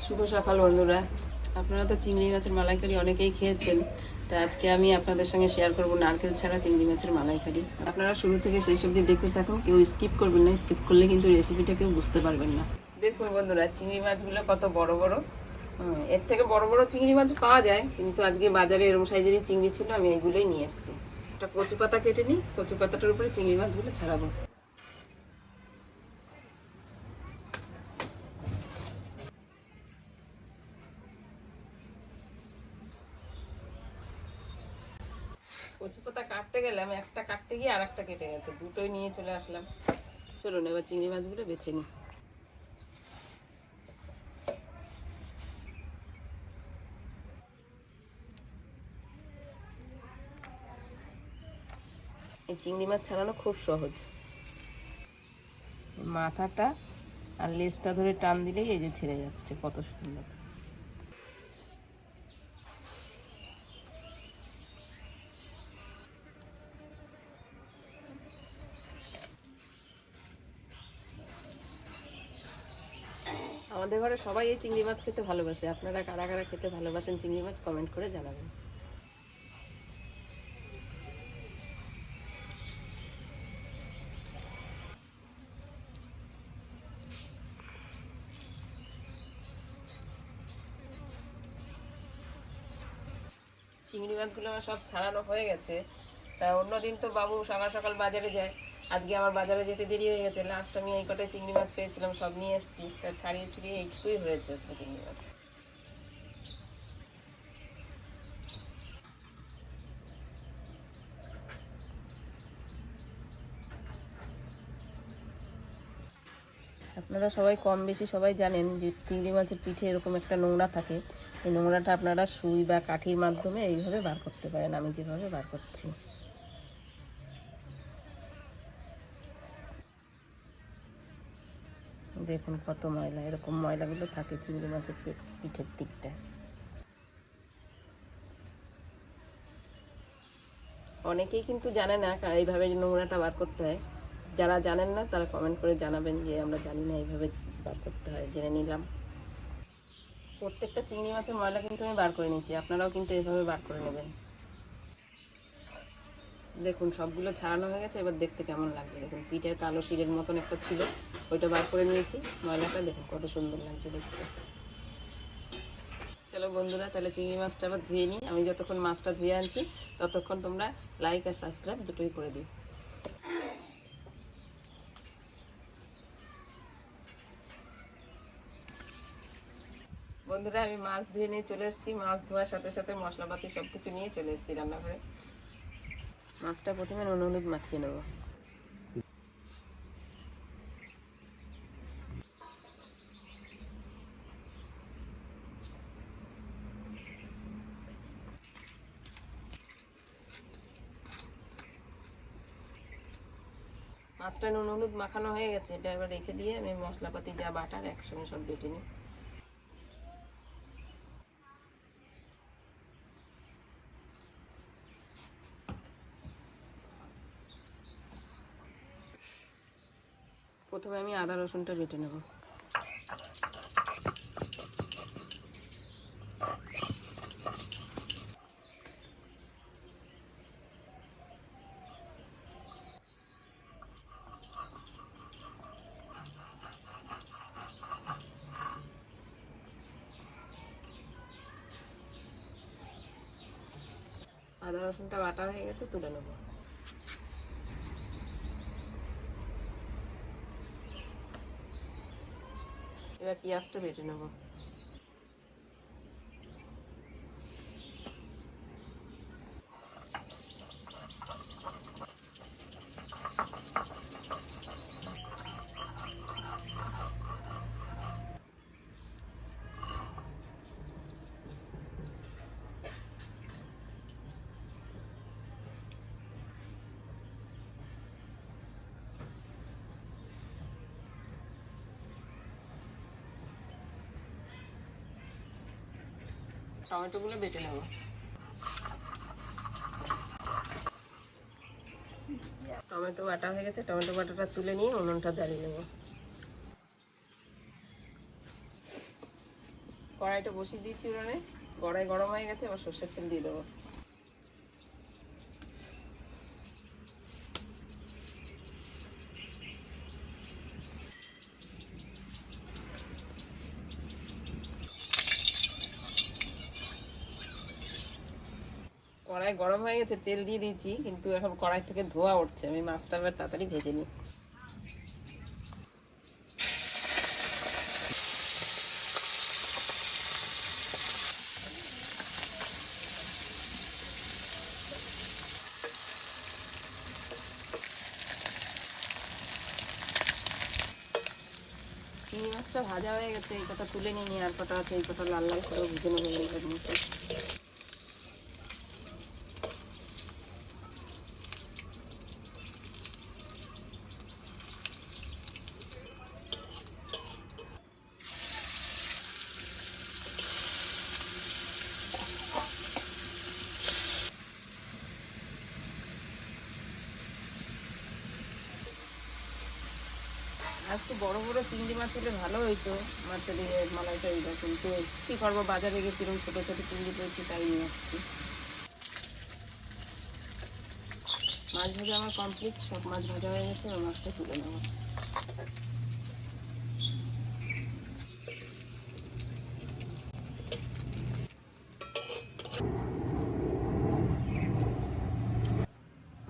শুভ সকাল বন্ধুরা। আপনারা তো চিংড়ি মাছের মালাইকারি অনেকেই খেয়েছেন, তা আজকে আমি আপনাদের সঙ্গে শেয়ার করব নারকেল ছাড়া চিংড়ি মাছের মালাইকারি। আপনারা শুরু থেকে শেষ অবধি দেখতে থাকুন, কেউ স্কিপ করবেন না, স্কিপ করলে কিন্তু রেসিপিটা কেউ বুঝতে পারবেন না। দেখুন বন্ধুরা, চিংড়ি মাছগুলো কত বড় বড়। এর থেকে বড় বড় চিংড়ি মাছ পাওয়া যায়, কিন্তু আজকে বাজারে এরকম সাইজেরই চিংড়ি ছিল, আমি এইগুলোই নিয়ে এসেছি। একটা কচু পাতা কেটে নিই, কচু পাতাটার উপরে চিংড়ি মাছগুলো ছাড়াবো। কচু পাতা কাটতে গেলে আমি একটা কাটতে গিয়ে আর একটা কেটে গেছে, দুটোই নিয়ে চলে আসলাম। চলুন এবার চিংড়ি মাছগুলো বেছে নিই। এই চিংড়ি মাছ ছাড়ানো খুব সহজ। মাথাটা আর লেজটা ধরে টান দিলেই এই যে ছেড়ে যাচ্ছে, কত সুন্দর। আমাদের ঘরে সবাই এই চিংড়ি মাছ খেতে ভালোবাসে। আপনারা কারা কারা খেতে ভালোবাসেন চিংড়ি মাছ কমেন্ট করে জানাবেন। চিংড়ি মাছগুলো আমার সব ছাড়ানো হয়ে গেছে। তা অন্যদিন তো বাবু সকাল সকাল বাজারে যায়, আজকে আমার বাজারে যেতে দেরি হয়ে গেছে। লাস্ট আমি এই কটায় চিংড়ি মাছ পেয়েছিলাম, সব নিয়ে এসেছি। তা ছাড়িয়ে ছুড়িয়ে এইটুকুই হয়েছে আজকে চিংড়ি মাছ। আপনারা সবাই কম বেশি সবাই জানেন যে চিংড়ি মাছের পিঠে এরকম একটা নোংরা থাকে। এই নোংরাটা আপনারা সুই বা কাঠির মাধ্যমে এইভাবে বার করতে পারেন, আমি যেভাবে বার করছি। দেখুন কত ময়লা, এরকম ময়লাগুলো থাকে চিংড়ি মাছের পিঠের দিকটা। অনেকেই কিন্তু জানে না এইভাবে নোংরাটা বার করতে হয়। যারা জানেন না তারা কমেন্ট করে জানাবেন যে আমরা জানি না এইভাবে বার করতে হয়, জেনে নিলাম। প্রত্যেকটা চিংড়ি মাছের ময়লা কিন্তু আমি বার করে নিয়েছি, আপনারাও কিন্তু এইভাবে বার করে নেবেন। দেখুন সবগুলো ছাড়ানো হয়ে গেছে, এবার দেখতে কেমন লাগবে দেখুন। পিঠের কালো শিরের মতন একটা ছিল, ওইটা বার করে নিয়েছি। ময়লাটা দেখুন কত সুন্দর লাগছে দেখতে। চলো বন্ধুরা, তাহলে চিংড়ি মাছটা আবার ধুয়ে নিই। আমি যতক্ষণ মাছটা ধুয়ে আনছি ততক্ষণ তোমরা লাইক আর সাবস্ক্রাইব দুটোই করে দিও। বন্ধুরা, আমি মাছ ধুয়ে নিয়ে চলে এসেছি। মাছ ধোয়ার সাথে সাথে মশলাপাতি সব কিছু নিয়ে চলে এসেছি রান্নাঘরে। মাছটা প্রথমে নুন হলুদ মাখিয়ে নেব। মাছটা নুন হলুদ মাখানো হয়ে গেছে, এটা এবার রেখে দিয়ে আমি মশলাপাতি যা বাটার একসঙ্গে সব বেটে নিই। প্রথমে আমি আদা রসুনটা বেটে নেব। আদা রসুনটা বাটা হয়ে গেছে, তুলে নেব। এবার পেঁয়াজটা বেটে নেব। টমেটোগুলো বেটে নেব। টমেটো বাটা হয়ে গেছে, টমেটো বাটাটা তুলে নিয়ে উনুনটা জ্বালিয়ে নেব। কড়াইটা বসিয়ে দিয়েছি উনুনে, কড়াই গরম হয়ে গেছে, এবার সর্ষের তেল দিয়ে দেবো। কড়াই গরম হয়ে গেছে, তেল দিয়ে দিয়েছি, কিন্তু এখন কড়াই থেকে ধোঁয়া উঠছে। আমি মাছটা এবার তাড়াতাড়ি ভেজে নিই। চিংড়ি মাছটা ভাজা হয়ে গেছে, এই কটা তুলে নিয়ে আর কটা আছে, এই কটা লাল লাল করে ভেজে নেবো এর মধ্যে। আজকে বড় বড় চিংড়ি মাছ হলে ভালো হইতো, মাছের মালাইকারিটা, কিন্তু কী করবো, বাজারে গেছিলাম, ছোটো ছোটো চিংড়ি পেয়েছি, তাই নিয়ে আসছি। মাছ ভাজা আমার কমপ্লিট, সব মাছ ভাজা হয়ে গেছে, আর মাছটা তুলে নেবো।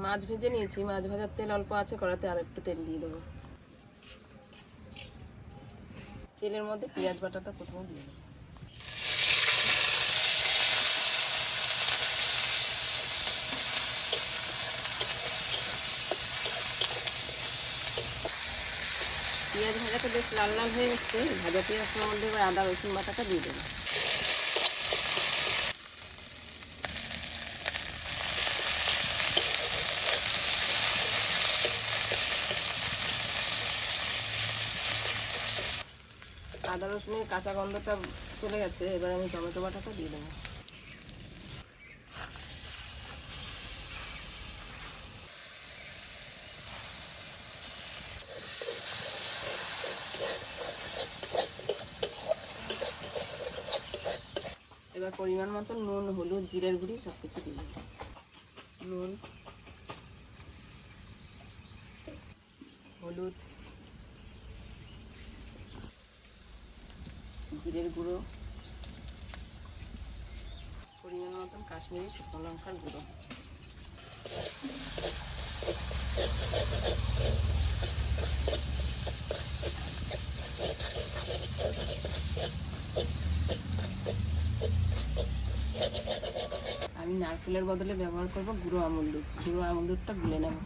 মাছ ভেজে নিয়েছি, মাছ ভাজার তেল অল্প আছে কড়াতে, আর একটু তেল দিয়ে দেবো। তেলের মধ্যে পেঁয়াজ বাটাটা কোথাও দিয়ে দেবো। পেঁয়াজ ভাজাটা বেশ লাল লাল হয়ে গেছে, ভাজা পেঁয়াজটার মধ্যে এবার আদা রসুন বাটাটা দিয়ে দেবো। আদা রসুনের কাঁচা গন্ধটা চলে গেছে, এবার আমি টমেটো বাটাটা দিয়ে দেবো। এবার পরিমাণ মতো নুন, হলুদ, জিরের গুঁড়ি সব কিছু দিয়ে দেবো। নুন, হলুদ, জিরের গুঁড়ো, পরিমাণ মতন কাশ্মীরি শুকনো লঙ্কার গুঁড়ো। আমি নারকেলের বদলে ব্যবহার করব গুঁড়ো আমুল দুধ। গুঁড়ো আমুল দুধটা গুলে নেব।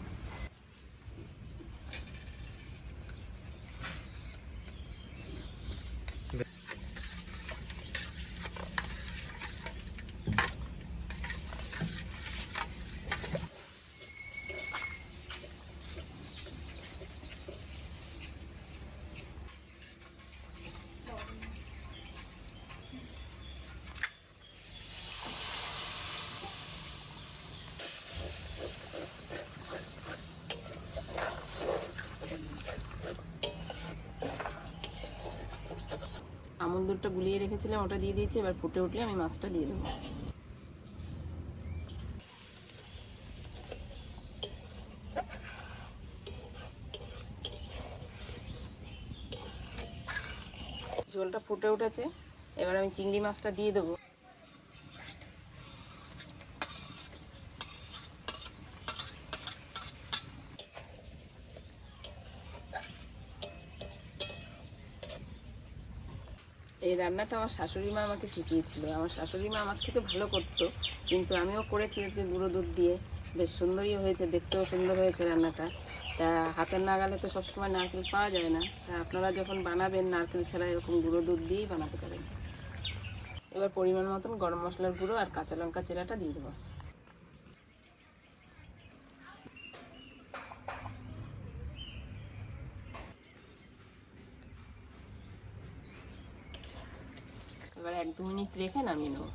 আমুল দুধটা গুলিয়ে রেখেছিলাম, ওটা দিয়ে দিয়েছি। এবার ফুটে উঠলে আমি মাছটা দিয়ে দেবো। ঝোলটা ফুটে উঠেছে, এবার আমি চিংড়ি মাছটা দিয়ে দেবো। এই রান্নাটা আমার শাশুড়ি মা আমাকে শিখিয়েছিল। আমার শাশুড়ি মা আমার থেকে ভালো করতো, কিন্তু আমিও করেছি আজকে গুঁড়ো দুধ দিয়ে। বেশ সুন্দরই হয়েছে, দেখতেও সুন্দর হয়েছে রান্নাটা। তা হাতের নাগালে তো সবসময় নারকেল পাওয়া যায় না, তা আপনারা যখন বানাবেন নারকেল ছাড়া এরকম গুঁড়ো দুধ দিয়েই বানাতে পারেন। এবার পরিমাণ মতন গরম মশলার গুঁড়ো আর কাঁচা লঙ্কা চেরাটা দিয়ে দেবো। এবার 1-2 মিনিট রেখে নামিয়ে নেব।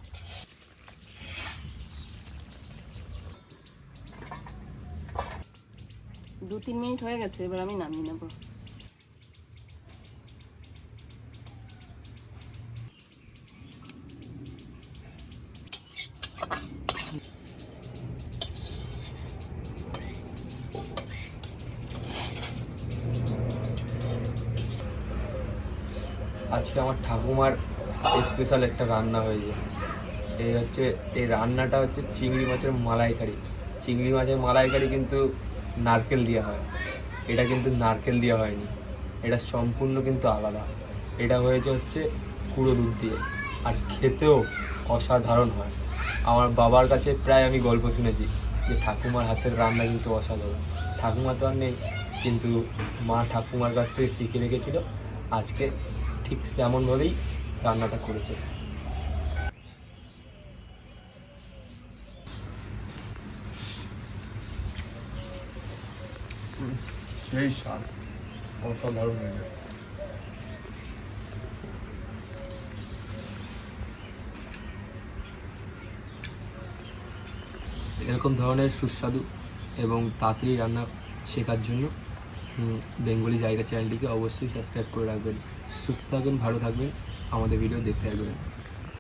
দু 3 মিনিট হয়ে গেছে, এবার আমি নামিয়ে নেব। আজকে আমার ঠাকুমার স্পেশাল একটা রান্না হয়েছে। এই রান্নাটা হচ্ছে চিংড়ি মাছের মালাইকারি। চিংড়ি মাছের মালাইকারি কিন্তু নারকেল দেওয়া হয়, এটা কিন্তু নারকেল দেওয়া হয়নি, এটা সম্পূর্ণ কিন্তু আলাদা। এটা হচ্ছে গুঁড়ো দুধ দিয়ে, আর খেতেও অসাধারণ হয়। আমার বাবার কাছে প্রায় আমি গল্প শুনেছি যে ঠাকুমার হাতের রান্না কিন্তু অসাধারণ। ঠাকুমা তো আর নেই, কিন্তু মা ঠাকুমার কাছ থেকে শিখে রেখেছিল, আজকে ঠিক তেমনভাবেই রান্নাটা করেছে। সেই স্বাদ, অসাধারণ হয়েছে। এরকম ধরনের সুস্বাদু এবং তাড়াতাড়ি রান্না শেখার জন্য বেঙ্গলি জায়গা চ্যানেলটিকে অবশ্যই সাবস্ক্রাইব করে রাখবেন। সুস্থ থাকবেন, ভালো থাকবেন, আমাদের ভিডিও দেখতে থাকবেন।